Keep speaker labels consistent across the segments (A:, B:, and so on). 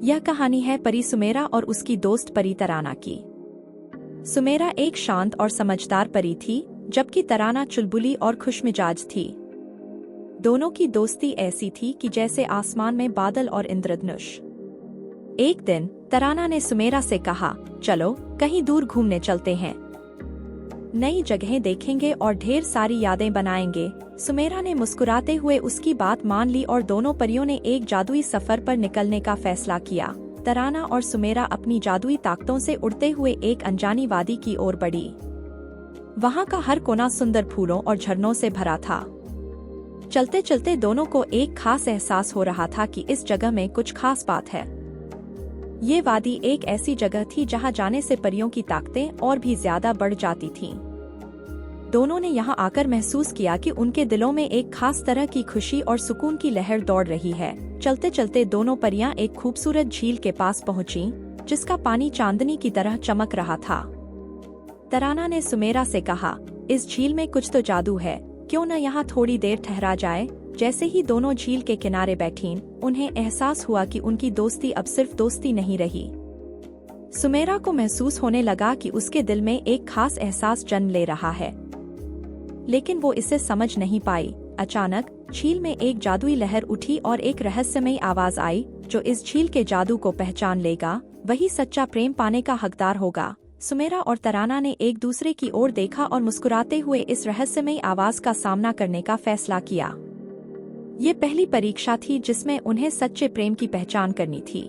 A: यह कहानी है परी सुमेरा और उसकी दोस्त परी तराना की। सुमेरा एक शांत और समझदार परी थी, जबकि तराना चुलबुली और खुशमिजाज थी। दोनों की दोस्ती ऐसी थी कि जैसे आसमान में बादल और इंद्रधनुष। एक दिन तराना ने सुमेरा से कहा, चलो कहीं दूर घूमने चलते हैं, नई जगहें देखेंगे और ढेर सारी यादें बनाएंगे। सुमेरा ने मुस्कुराते हुए उसकी बात मान ली और दोनों परियों ने एक जादुई सफर पर निकलने का फैसला किया। तराना और सुमेरा अपनी जादुई ताकतों से उड़ते हुए एक अनजानी वादी की ओर बढ़ी। वहां का हर कोना सुंदर फूलों और झरनों से भरा था। चलते चलते दोनों को एक खास एहसास हो रहा था कि इस जगह में कुछ खास बात है। ये वादी एक ऐसी जगह थी जहां जाने से परियों की ताकतें और भी ज्यादा बढ़ जाती थीं। दोनों ने यहां आकर महसूस किया कि उनके दिलों में एक खास तरह की खुशी और सुकून की लहर दौड़ रही है। चलते चलते दोनों परियां एक खूबसूरत झील के पास पहुंचीं, जिसका पानी चांदनी की तरह चमक रहा था। तराना ने सुमेरा से कहा, इस झील में कुछ तो जादू है, क्यों न यहाँ थोड़ी देर ठहरा जाए। जैसे ही दोनों झील के किनारे बैठीं, उन्हें एहसास हुआ कि उनकी दोस्ती अब सिर्फ दोस्ती नहीं रही। सुमेरा को महसूस होने लगा कि उसके दिल में एक खास एहसास जन्म ले रहा है, लेकिन वो इसे समझ नहीं पाई। अचानक झील में एक जादुई लहर उठी और एक रहस्यमयी आवाज आई, जो इस झील के जादू को पहचान लेगा वही सच्चा प्रेम पाने का हकदार होगा। सुमेरा और तराना ने एक दूसरे की ओर देखा और मुस्कुराते हुए इस रहस्यमयी आवाज का सामना करने का फैसला किया। ये पहली परीक्षा थी जिसमें उन्हें सच्चे प्रेम की पहचान करनी थी।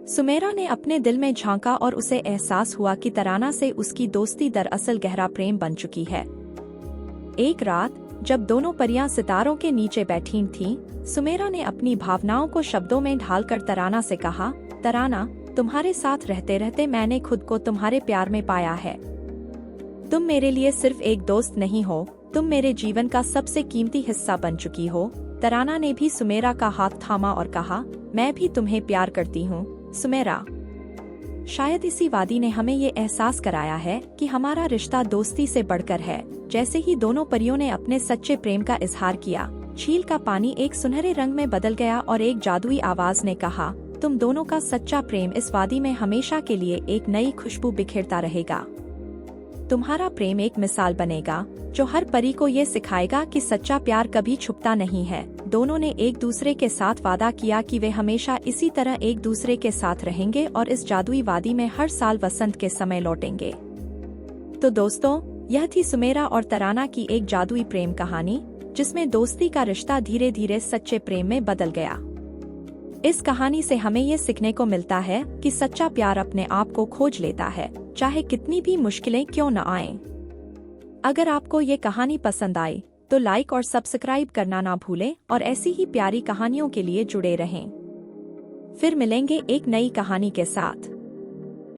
A: सुमेरा ने अपने दिल में झांका और उसे एहसास हुआ कि तराना से उसकी दोस्ती दरअसल गहरा प्रेम बन चुकी है। एक रात जब दोनों परियां सितारों के नीचे बैठी थीं, सुमेरा ने अपनी भावनाओं को शब्दों में ढालकर तराना से कहा, तराना, तुम्हारे साथ रहते रहते मैंने खुद को तुम्हारे प्यार में पाया है। तुम मेरे लिए सिर्फ एक दोस्त नहीं हो, तुम मेरे जीवन का सबसे कीमती हिस्सा बन चुकी हो। तराना ने भी सुमेरा का हाथ थामा और कहा, मैं भी तुम्हें प्यार करती हूँ सुमेरा। शायद इसी वादी ने हमें ये एहसास कराया है कि हमारा रिश्ता दोस्ती से बढ़कर है। जैसे ही दोनों परियों ने अपने सच्चे प्रेम का इजहार किया, झील का पानी एक सुनहरे रंग में बदल गया और एक जादुई आवाज ने कहा, तुम दोनों का सच्चा प्रेम इस वादी में हमेशा के लिए एक नई खुशबू बिखेरता रहेगा। तुम्हारा प्रेम एक मिसाल बनेगा जो हर परी को ये सिखाएगा कि सच्चा प्यार कभी छुपता नहीं है। दोनों ने एक दूसरे के साथ वादा किया कि वे हमेशा इसी तरह एक दूसरे के साथ रहेंगे और इस जादुई वादी में हर साल वसंत के समय लौटेंगे। तो दोस्तों, यह थी सुमेरा और तराना की एक जादुई प्रेम कहानी, जिसमें दोस्ती का रिश्ता धीरे धीरे सच्चे प्रेम में बदल गया। इस कहानी से हमें ये सीखने को मिलता है कि सच्चा प्यार अपने आप को खोज लेता है, चाहे कितनी भी मुश्किलें क्यों न आएं। अगर आपको ये कहानी पसंद आई तो लाइक और सब्सक्राइब करना ना भूलें और ऐसी ही प्यारी कहानियों के लिए जुड़े रहें। फिर मिलेंगे एक नई कहानी के साथ।